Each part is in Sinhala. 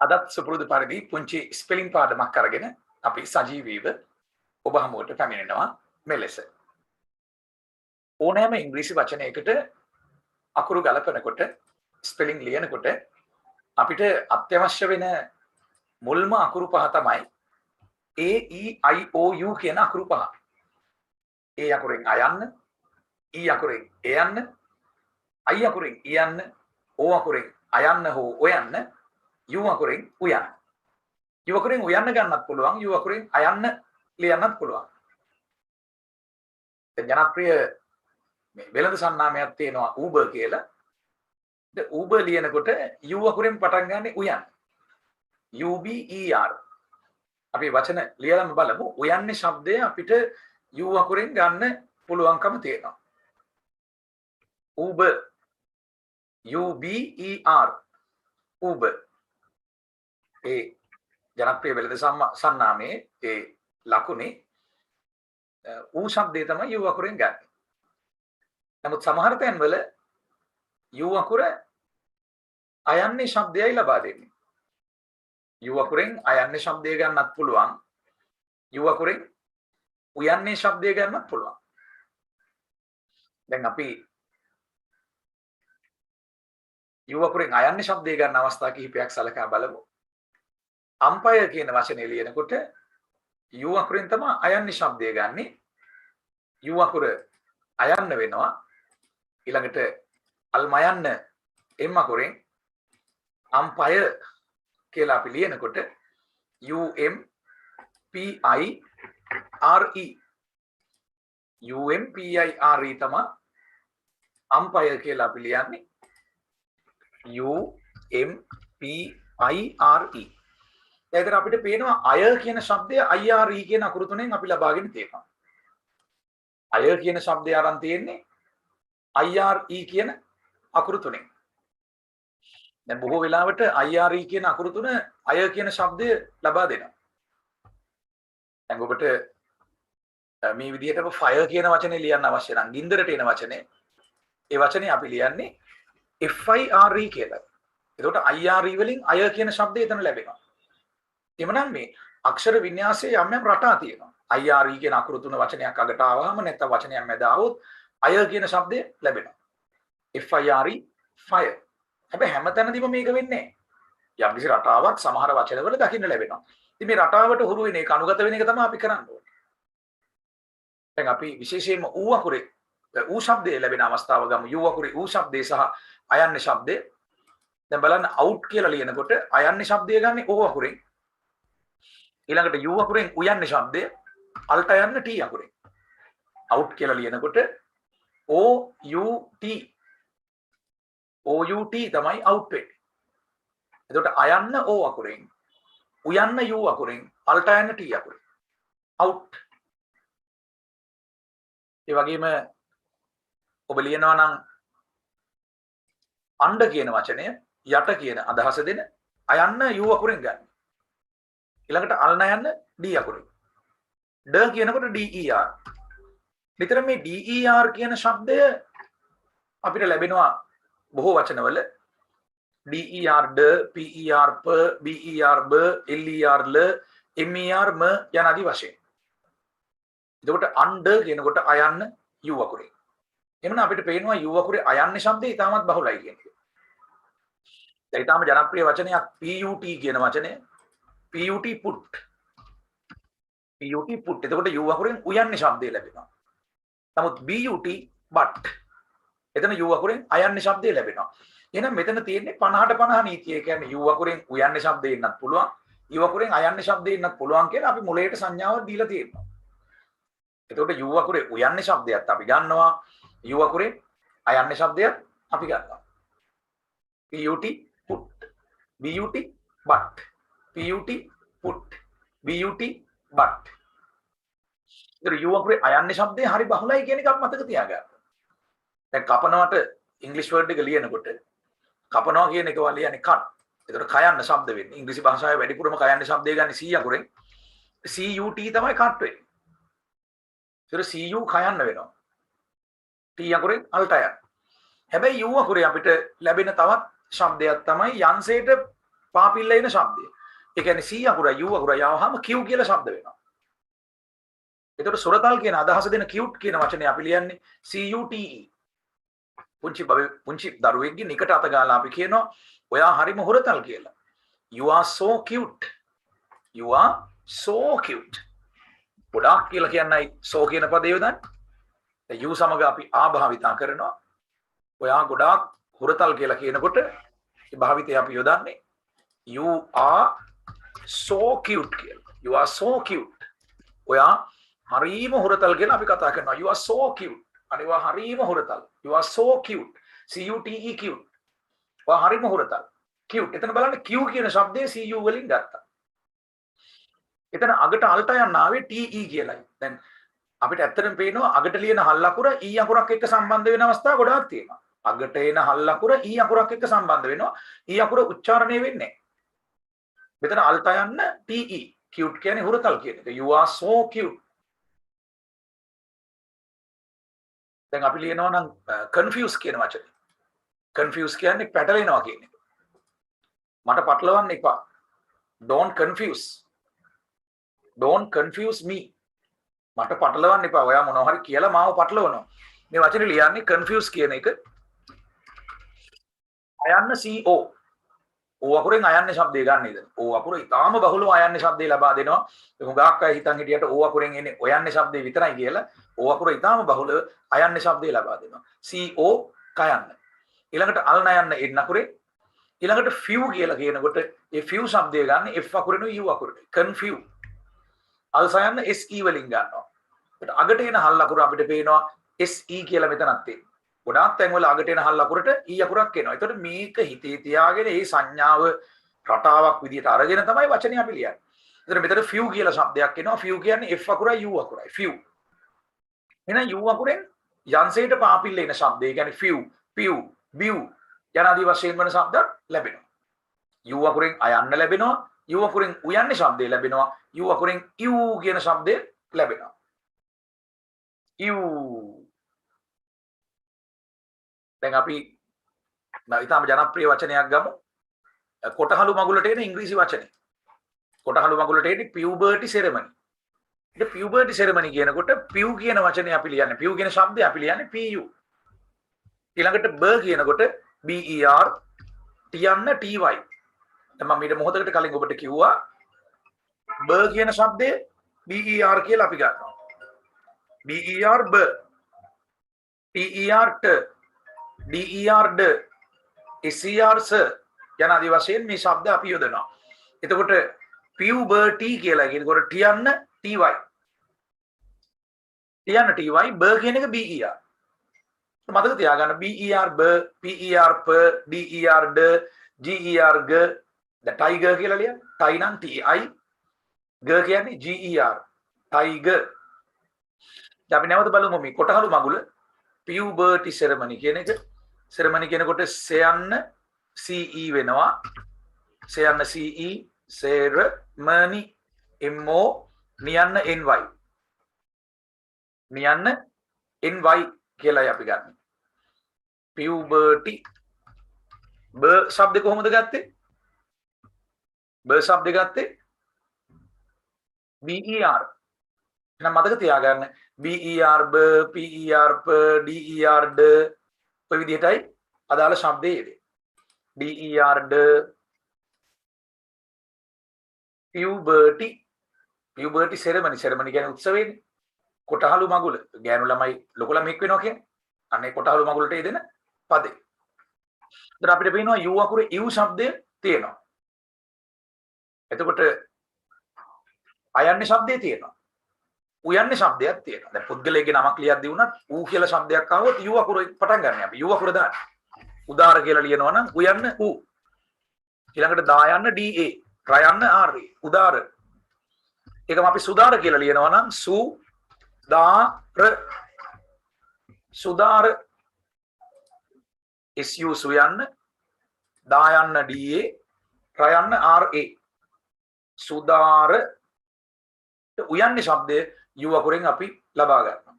අදත් සුපුරුදු පරිදි පුංචි ස්පෙලිං පාඩමක් අරගෙන අපි සජීවීව ඔබ හමුවට පැමිණෙනවා මෙලෙස. ඕනෑම ඉංග්‍රීසි වචනයකට අකුරු ගලපනකොට ස්පෙලිං ලියනකොට අපිට අත්‍යවශ්‍ය වෙන මුල්ම අකුරු පහ තමයි A E I O U කියන අකුරු පහ. A අකුරෙන් අයන්න, E අකුරෙන් එයන්න, I අකුරෙන් ඉයන්න, O අකුරෙන් අයන්න හෝ ඔයන්න, U අකුරෙන් උයන්න. U අකුරෙන් උයන්න ගන්නත් පුළුවන්, U අකුරෙන් අයන්න ලියන්නත් පුළුවන්. ජනප්‍රිය මේ වෙළඳ සන්නාමයක් තියෙනවා Uber කියලා. Uber ලියනකොට U අකුරෙන් පටන් ගන්න උයන්න. U B E R. අපි වචන ලියලාම බලමු. උයන්නේ શબ્දය අපිට U අකුරෙන් ගන්න පුළුවන්කම තියෙනවා. Uber. U B E R. Uber. ඒ ජනප්‍රිය වෙළඳ සන්නාමයේ ඒ ලකුණේ ඌ શબ્දය තමයි U අකුරෙන් ගන්න. නමුත් සමහර තැන්වල U අකුර අයන්නේ શબ્දයයි ලබා දෙන්නේ. U අකුරෙන් අයන්නේ શબ્දය ගන්නත් පුළුවන්. U අකුරෙන් උයන්නේ શબ્දය ගන්නත් පුළුවන්. දැන් අපි U අකුරෙන් අයන්නේ શબ્දය ගන්න අවස්ථා කිහිපයක් සලකා බලමු. අම්පයර් කියන වචනේ ලියනකොට U අකුරෙන් තමයි අයන්නේ શબ્දය ගන්නෙ. U අකුර අයන්න වෙනවා. ඊළඟට අල්මයන්න M අකුරෙන් අම්පයර් කියලා අපි ලියනකොට U M P I R E U M P I R E තමයි අම්පයර් කියලා අපි ලියන්නේ. U M P I R E. එතන අපිට පේනවා අය කියන શબ્දය IR E කියන අකුරු තුනෙන් අපි ලබාගෙන තියෙනවා. අය කියන શબ્දය අරන් තියෙන්නේ IR E කියන අකුරු තුනෙන්. දැන් බොහෝ වෙලාවට IR E කියන අකුරු තුන අය කියන શબ્දය ලබා දෙනවා. දැන් ඔබට මේ විදිහටම fire කියන වචනේ ලියන්න අවශ්‍ය නම් ගින්දරට එන වචනේ ඒ වචනේ අපි ලියන්නේ FIRE කියලා. එතකොට IRE වලින් අය කියන શબ્දය එතන ලැබෙනවා. එමනම් මේ අක්ෂර වින්‍යාසයේ යම් යම් රටා තියෙනවා. IRE කියන අකුරු තුන වචනයක් අගට ආවම නැත්නම් වචනයක් මැද આવොත් අය කියන શબ્දය ලැබෙනවා. FIRE fire. හැබැයි හැමතැනදීම මේක වෙන්නේ නැහැ. යම් කිසි රටාවක් සමහර වචනවල දකින්න ලැබෙනවා. ඉතින් මේ රටාවට හුරු වෙන එක අනුගත වෙන එක තමයි අපි කරන්න ඕනේ. දැන් අපි විශේෂයෙන්ම ඌ අකුරේ ඌ શબ્දය ලැබෙන අවස්ථාව ගමු. U අකුරේ ඌ શબ્දය සහ අයන්නේ શબ્දය. දැන් බලන්න out කියලා ලියනකොට අයන්නේ શબ્දය ගන්නේ O අකුරෙන්. ඊළඟට U අකුරෙන් උයන්නේ શબ્දය අල්ට යන්න T අකුරෙන්. out කියලා ලියනකොට O U T තමයි out වෙන්නේ. එතකොට අයන්න O අකුරෙන් උයන්න U අකුරෙන් අල්ට යන්න T අකුරෙන්. out. ඒ වගේම ඔබ ලියනවා නම් අණ්ඩ කියන වචනය යට කියන අදහස දෙන අයන්න U අකුරෙන් ගන්න. ඊළඟට අල්න යන්න D අකුරෙන්. ඩ කියනකොට DER. විතර මේ DER කියන શબ્දය අපිට ලැබෙනවා බොහෝ වචනවල DER ඩ, PER ප, BER බ, LER ල, MER ම යන ආදී වශයෙන්. එතකොට අණ්ඩ කියනකොට අයන්න U අකුරෙන්. එමනම් අපිට පේනවා U අකුරේ අයන්නේ શબ્දය ඉතාමත් බහුලයි කියන එක. දැන් ඊටාම ජනප්‍රිය වචනයක් PUT කියන වචනය. PUT put. PUT put. එතකොට U අකුරෙන් උයන්නේ શબ્දය ලැබෙනවා. නමුත් BUT but. එතන U අකුරෙන් අයන්නේ શબ્දය ලැබෙනවා. එහෙනම් මෙතන තියෙන්නේ 50ට 50 නීතිය. ඒ කියන්නේ U අකුරෙන් උයන්නේ શબ્දය එන්නත් පුළුවන්. U අකුරෙන් අයන්නේ શબ્දය එන්නත් පුළුවන් කියලා අපි මුලයට සංඥාවක් දීලා තියෙනවා. එතකොට U අකුරේ උයන්නේ શબ્දයක් අපි ගන්නවා. U අකුරේ අයන්නේ શબ્දයක් අපි ගන්නවා. PUT put. BUT but. PUT put. BUT but. ඉතින් U අකුරේ අයන්නේ શબ્දේ හරි බහුලයි කියන එකක් මතක තියාගන්න. දැන් කපනවට ඉංග්‍රීසි වර්ඩ් එක ලියනකොට කපනවා කියන එක වල ලියන්නේ cut. ඒතර කයන්න શબ્ද වෙන්නේ. ඉංග්‍රීසි භාෂාවේ වැඩිපුරම කයන්න શબ્දය ගන්න C අකුරෙන්. CUT තමයි cut වෙන්නේ. ඒතර CU කයන්න වෙනවා. T අකුරෙන් අල්ට යන. හැබැයි U අකුරේ අපිට ලැබෙන තවත් શબ્දයක් තමයි යන්සේට පාපිල්ල එන ශබ්දය. ඒ කියන්නේ C අකුර U අකුර යවහම Q කියලා ශබ්ද වෙනවා. එතකොට සුරතල් කියන අදහස දෙන cute කියන වචනේ අපි ලියන්නේ CUTE. පුංචි දරුවෙක්ගේ නිකට අත ගාලා අපි කියනවා ඔයා හරිම හොරතල් කියලා. You are so cute. You are so cute. ගොඩාක් කියලා කියන්නයි so කියන පදේ යොදන්නේ. දැන් you සමග අපි ආභාවිතා කරනවා. ඔයා ගොඩාක් හොරතල් කියලා කියනකොට ඒ භාවිතය අපි යොදන්නේ you are so cute කියලා. You are so cute. ඔයා හරිම හොරතල් කියලා අපි කතා කරනවා. You are so cute. අනිවා හරිම හොරතල්. You are so cute. CUTE cute. ඔයා හරිම හොරතල්. cute. එතන බලන්න Q කියන શબ્දේ CU වලින් ගත්තා. එතන අගට අල්ට යන්න ආවේ TE කියලායි. දැන් අපිට ඇත්තටම පේනවා අගට ලියන හල් අකුර E අකුරක් එක්ක සම්බන්ධ වෙන අවස්ථා ගොඩාක් තියෙනවා. අගට එන හල් අකුර E අකුරක් එක්ක සම්බන්ධ වෙනවා. E අකුර උච්චාරණය වෙන්නේ නැහැ. මෙතන අල්ට යන්න TE. cute කියන්නේ හොරතල් කියන එක. You are so cute. දැන් අපි ලියනවා නම් confuse කියන වචනේ. confuse කියන්නේ පැටලෙනවා කියන එක. මට පටලවන්න එපා. Don't confuse. Don't confuse me. මට පටලවන්න එපා. ඔයා මොනවා හරි කියලා මාව පටලවනවා. මේ වචනේ ලියන්නේ confuse කියන එක. අයන්න CO. O අකුරෙන් අයන්නේ શબ્දේ ගන්න ඉතින්. O අකුර ඊටාම බහුලව අයන්නේ શબ્දේ ලබා දෙනවා. හුඟක් අය හිතන් හිටියට O අකුරෙන් එන්නේ ඔයන්නේ શબ્දේ විතරයි කියලා. O අකුර ඊටාම බහුලව අයන්නේ શબ્දේ ලබා දෙනවා. CO කයන්න. ඊළඟට අල්න යන්න එන්න අකුරේ ඊළඟට few කියලා කියනකොට ඒ few શબ્දය ගන්න F අකුරෙන් U අකුරට. confuse. අල්සයන්න SE වලින් ගන්නවා. ඒත් අගට එන හල් අකුර අපිට පේනවා SE කියලා මෙතනක් තියෙනවා. ගොඩාක් තැන්වල අගට එන හල් අකුරට E අකුරක් එනවා. ඒතකොට මේක හිතේ තියාගෙන මේ සංඥාව රටාවක් විදිහට අරගෙන තමයි වචනේ අපි ලියන්නේ. ඒතර මෙතන few කියලා શબ્දයක් එනවා. few කියන්නේ F අකුරයි U අකුරයි. few. එහෙනම් U අකුරෙන් යන්සේට පාපිල්ල එන શબ્ද. ඒ කියන්නේ few, pew, bew යනාදී වශයෙන් වන શબ્ද ලැබෙනවා. U අකුරෙන් අයන්න ලැබෙනවා. U අකුරෙන් උයන්නේ શબ્දේ ලැබෙනවා. U අකුරෙන් iu කියන શબ્දේ ලැබෙනවා. iu. දැන් අපි ඊටම ජනප්‍රිය වචනයක් ගමු. කොටහළු මගුලට එන ඉංග්‍රීසි වචනේ. කොටහළු මගුලට එන්නේ puberty ceremony. ඉතින් puberty ceremony කියනකොට pew කියන වචනේ අපි ලියන්නේ. pew කියන શબ્දේ අපි ලියන්නේ pu. ඊළඟට ber කියනකොට ber තියන්න ty. දැන් මම ඊට මොහොතකට කලින් ඔබට කිව්වා ber කියන શબ્දේ ber කියලා අපි ගන්නවා. ber ber. ter t. der d. ser s යන ආදී වශයෙන් මේ શબ્ද අපි යොදනවා. එතකොට puberty කියලා කියනකොට තියන්න ty. තියන්න ty ber කියන එක ber. මතක තියාගන්න ber ber per per der d ger g the tiger කියලා ලියන්න. tie නම් ti g කියන්නේ ger tiger. දැන් අපි නැවත බලමු මේ කොටහළු මගුල puberty ceremony කියන එක. ceremony කියනකොට සයන්න ce වෙනවා. සයන්න ce ceremony mo නියන්න ny. නියන්න ny කියලායි අපි ගන්න. puberty ब शब्द කොහොමද ගත්තේ? ब शब्द ගත්තේ ber. එහෙනම් මතක තියාගන්න ber ब per p der d ඔය විදිහටයි අදාළ શબ્දේ එන්නේ. der d puberty. puberty ceremony. ceremony කියන්නේ උත්සවයනේ. කොටහළු මගුල ගෑනු ළමයි ලොකු ළමෙක් වෙනවා කියන්නේ. අනේ කොටහළු මගුලට එදෙන පදේ. දැන් අපිට පේනවා u අකුරේ u શબ્දය තියෙනවා. එතකොට අයන්නේ શબ્දේ තියෙනවා. උයන්නේ શબ્දයක් තියෙනවා. දැන් පුද්ගලයෙක්ගේ නමක් ලියද්දී වුණත් ඌ කියලා શબ્දයක් ආවොත් u අකුර පටන් ගන්න අපි. u අකුර දාන්න. උදාර කියලා ලියනවා නම් උයන්න ඌ. ඊළඟට දා යන්න da. රය යන්න r. උදාර. ඒකම අපි සුදාර කියලා ලියනවා නම් සු දා ර. සුදාර. su සුයන්න දා යන්න da රය යන්න ra. සුදාර. උයන්නේ શબ્දය u අකුරෙන් අපි ලබා ගන්නවා.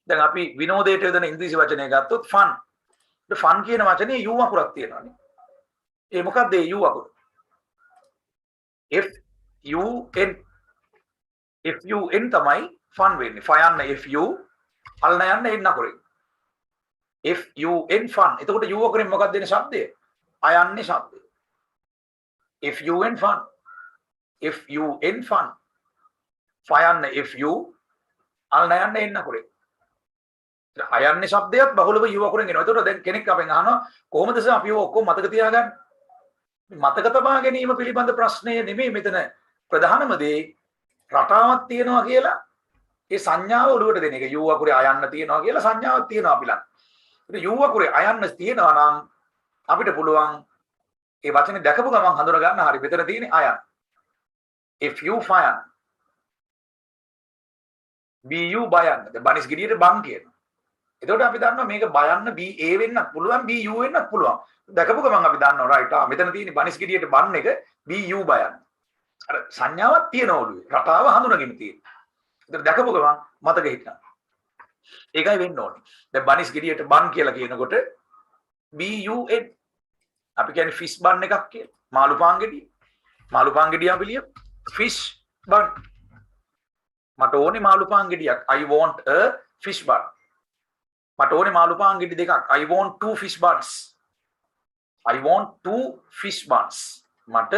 දැන් අපි විනෝදයට යොදන ඉංග්‍රීසි වචනය ගත්තොත් fun. fun කියන වචනේ u අකුරක් තියෙනවානේ. ඒ මොකක්ද ඒ U අකුර? F U N F U N තමයි fun වෙන්නේ. ෆයන්න F U අල්න යන්න N අකුරෙන්. F U N fun. එතකොට U අකුරෙන් මොකක්ද දෙන ශබ්දය? අයන්නේ ශබ්දය. F U N fun. F U N fun. ෆයන්න F U අල්න යන්න N අකුරෙන්. අයන්නේ ශබ්දයක් බහුලව U අකුරෙන් එනවා. එතකොට දැන් කෙනෙක් අපෙන් අහනවා කොහොමද සර් අපි ඔක්කොම මතක තියාගන්නේ? මතක තබා ගැනීම පිළිබඳ ප්‍රශ්නය නෙමෙයි මෙතන ප්‍රධානම දේ රටාවක් තියෙනවා කියලා ඒ සංඥාව ඔළුවට දෙන එක. U අකුරේ අයන්න තියෙනවා කියලා සංඥාවක් තියෙනවා අපි ළඟ. ඒක U අකුරේ අයන්න තියෙනවා නම් අපිට පුළුවන් ඒ වචනේ දැකපු ගමන් හඳුනා ගන්න හරි මෙතන තියෙන්නේ අයන්න. If you fire BU බයන්න. දැන් බනිස් ගෙඩියට බන් කියනවා. එතකොට අපි දන්නවා මේක බයන්න BA වෙන්නත් පුළුවන් BU වෙන්නත් පුළුවන්. දැකපු ගමන් අපි දන්නවා රයිට් මෙතන තියෙන බනිස් ගෙඩියට බන් එක BU බයන්න. අර සංඥාවක් තියෙනවා ඔළුවේ. රටාව හඳුනගෙන තියෙනවා. ඒතර දැකපු ගමන් මතක හිටිනවා. ඒකයි වෙන්න ඕනේ. දැන් බනිස් ගෙඩියට බන් කියලා කියනකොට BUN අපි කියන්නේ ෆිෂ් බන් එකක් කියලා. මාළු පාන් ගෙඩිය. මාළු පාන් ගෙඩිය අපි ලියමු. ෆිෂ් බන්. මට ඕනේ මාළු පාන් ගෙඩියක්. I want a fish bun. මට ඕනේ මාළු පාන් ගෙඩි දෙකක්. I want two fish buns. I want two fish buns. මට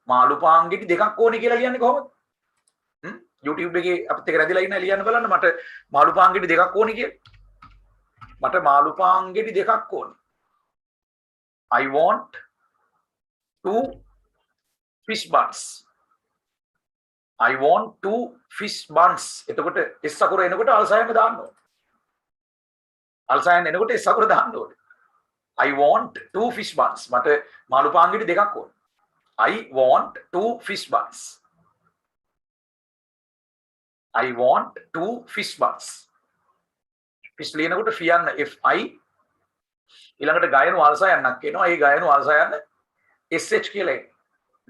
මාළු පාන් ගෙඩි දෙකක් ඕනේ කියලා ලියන්නේ කොහොමද? YouTube එකේ අපිත් එක්ක රැඳිලා ඉන්න ලියන්න බලන්න මට මාළු පාන් ගෙඩි දෙකක් ඕනේ කියලා. මට මාළු පාන් ගෙඩි දෙකක් ඕනේ. I want two fish buns. I want two fish buns. එතකොට S අකුර එනකොට අල්සයන් දාන්න ඕනේ. අල්සයන් එනකොට S අකුර දාන්න ඕනේ. I want two fish buns. මට මාළු පාන් ගෙඩි දෙකක් ඕනේ. I want two fish buns. I want two fish buns. fish ලියනකොට ෆියන්න FI ඊළඟට ගයනු අල්සයන්ක් එනවා. ඒ ගයනු අල්සයන් SH කියලා එන්නේ.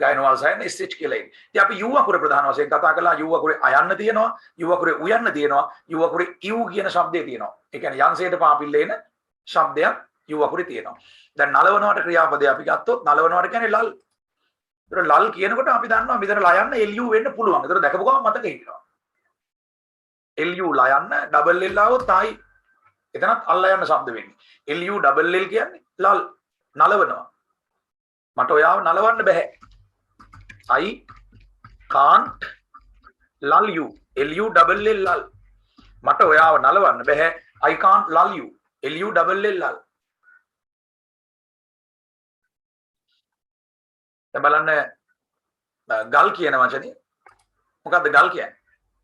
ගයනු අල්සයන් SH කියලා එන්නේ. ඉතින් අපි U අකුර ප්‍රධාන වශයෙන් කතා කළා. U අකුරේ අයන්න තියෙනවා. U අකුරේ උයන්න තියෙනවා. U අකුරේ U කියන શબ્දේ තියෙනවා. ඒ කියන්නේ යන්සයට පාපිල්ල එන શબ્දයක් U අකුරේ තියෙනවා. දැන් නලවනවට ක්‍රියාපදේ අපි ගත්තොත් නලවනවට කියන්නේ ලල්. ඒතර ලල් කියනකොට අපි දන්නවා මෙතන ලයන්න LU වෙන්න පුළුවන්. ඒතර දැකපු ගමන් මතක හිටිනවා. LU ලයන්න ඩබල් L આવොත් ආයි එතනත් අල්ලා යන શબ્ද වෙන්නේ. LU ඩබල් L කියන්නේ ලල් නලවනවා. මට ඔයාව නලවන්න බෑ. I can't lull you. LU double L lull. මට ඔයාව නලවන්න බෑ. I can't lull you. LU double L lull. දැන් බලන්න ගල් කියන වචනේ මොකද්ද ගල් කියන්නේ?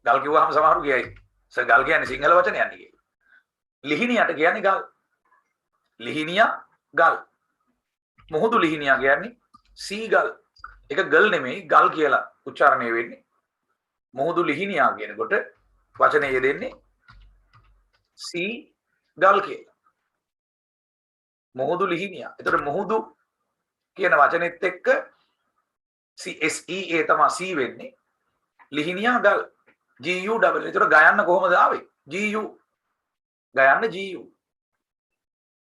ගල් කිව්වහම සමහරු කියයි සර් ගල් කියන්නේ සිංහල වචනයක් නේ කියලා. ලිහිණියට කියන්නේ ගල්. ලිහිණියා ගල්. මුහුදු ලිහිණියා කියන්නේ සීගල්. ඒක ගල් නෙමෙයි ගල් කියලා උච්චාරණය වෙන්නේ. මුහුදු ලිහිණියා කියනකොට වචනේ යෙදෙන්නේ සී ගල් කියලා. මුහුදු ලිහිණියා. ඒතර මුහුදු කියන වචනේත් එක්ක CSEA තමයි C වෙන්නේ. ලිහිණියා ගල්. GU double. ඒතර ගයන්න කොහොමද ආවේ? GU. ගයන්න GU.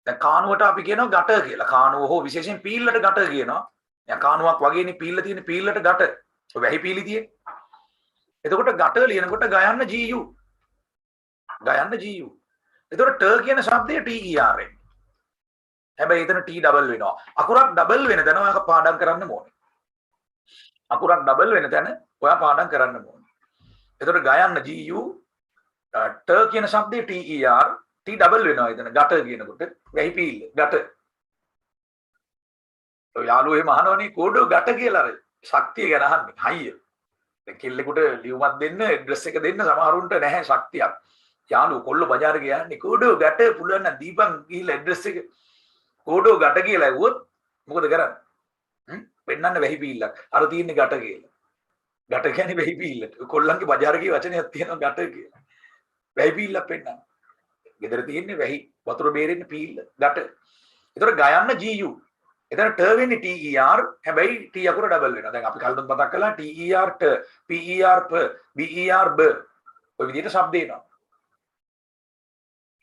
දැන් කානුවට අපි කියනවා ගට කියලා. කානුව හෝ විශේෂයෙන් පීල්ලට ගට කියනවා. දැන් කානුවක් වගේනේ පීල්ල තියෙන පීල්ලට ගට. වැහි පීලි තියෙන්නේ. එතකොට ගට ලියනකොට ගයන්න GU. ගයන්න GU. එතකොට ට කියන શબ્දය TER එන්නේ. හැබැයි එතන T ඩබල් වෙනවා. අකුරක් ඩබල් වෙන තැන ඔයා පාඩම් කරන්න ඕනේ. අකුරක් ඩබල් වෙන තැන ඔයා පාඩම් කරන්න ඕනේ. එතකොට ගයන්න GU ට කියන શબ્දේ TER T ඩබල් වෙනවා එතන ගට කියනකොට වැහි පීල්ල ගට. ඔය යාළුවෝ එහෙම අහනවනේ කෝඩෝ ගට කියලා අර ශක්තිය ගැන අහන්නේ. හයිය. දැන් කෙල්ලෙකුට ලියුමක් දෙන්න ඇඩ්‍රස් එක දෙන්න සමහරුන්ට නැහැ ශක්තියක්. යාළුවෝ කොල්ල බજાર ගියාන්නේ කෝඩෝ ගට පුළුවන් නම් දීපන් ගිහිල්ලා ඇඩ්‍රස් එක කෝඩෝ ගට කියලා ඇහුවොත් මොකද කරන්නේ? පෙන්නන්න වැහි පීල්ලක්. අර තියෙන්නේ ගට කියලා. ගට කියන්නේ වැහි පීල්ලට. කොල්ලන්ගේ බજાર ගිය වචනයක් තියෙනවා ගට කියලා. වැහි පීල්ලක් පෙන්නන්න. ගෙදර තියෙන්නේ වැහි වතුර බේරෙන්න පීල්ල ගට. ඒතර ගයන්න GU. එතන ට වෙන්නේ TER හැබැයි T අකුර ඩබල් වෙනවා. දැන් අපි කලින් මතක් කළා TER ට PER ප BER බ ඔය විදිහට શબ્ද එනවා.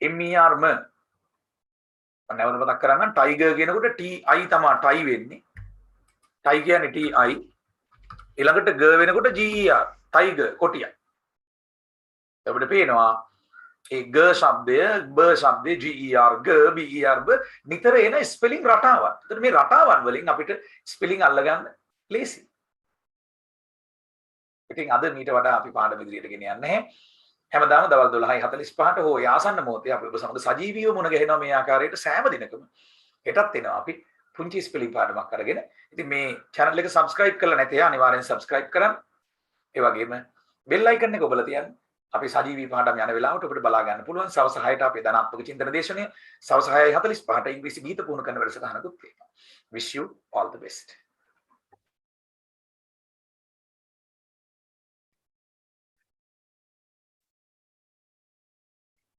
MER ම මම නැවත මතක් කරන්නම් ටයිගර් කියනකොට TI තමයි ටයි වෙන්නේ. ටයි කියන්නේ TI ඊළඟට ග වෙනකොට GER ටයිගර් කොටිය. අපිට පේනවා ඒ ග ශබ්දය බ ශබ්දය GER ග BER බ නිතර එන ස්පෙලිං රටාවන්. එතකොට මේ රටාවන් වලින් අපිට ස්පෙලිං අල්ලගන්න ලේසි. ඉතින් අද මීට වඩා අපි පාඩම ඉදිරියට ගෙන යන්නේ නැහැ. හැමදාම දවල් 12:45ට හෝ ආසන්න මොහොතේ අපි ඔබ සමග සජීවීව මුණ ගැහෙනවා මේ ආකාරයට සෑම දිනකම. හෙටත් එනවා අපි පුංචි ස්පෙලිං පාඩමක් අරගෙන. ඉතින් මේ channel එක subscribe කරලා නැති අය අනිවාර්යෙන් subscribe කරන්න. ඒ වගේම bell icon එක ඔබලා තියන්න. අපි සජීවී පාඩම් යන වෙලාවට ඔබට බලා ගන්න පුළුවන්. සවස් 6ට අපේ ධනාත්මක චින්තන දේශනය, සවස් 6:45ට ඉංග්‍රීසි ගීත පුහුණු කරන වැඩසටහනකුත් තියෙනවා. Wish you all the best.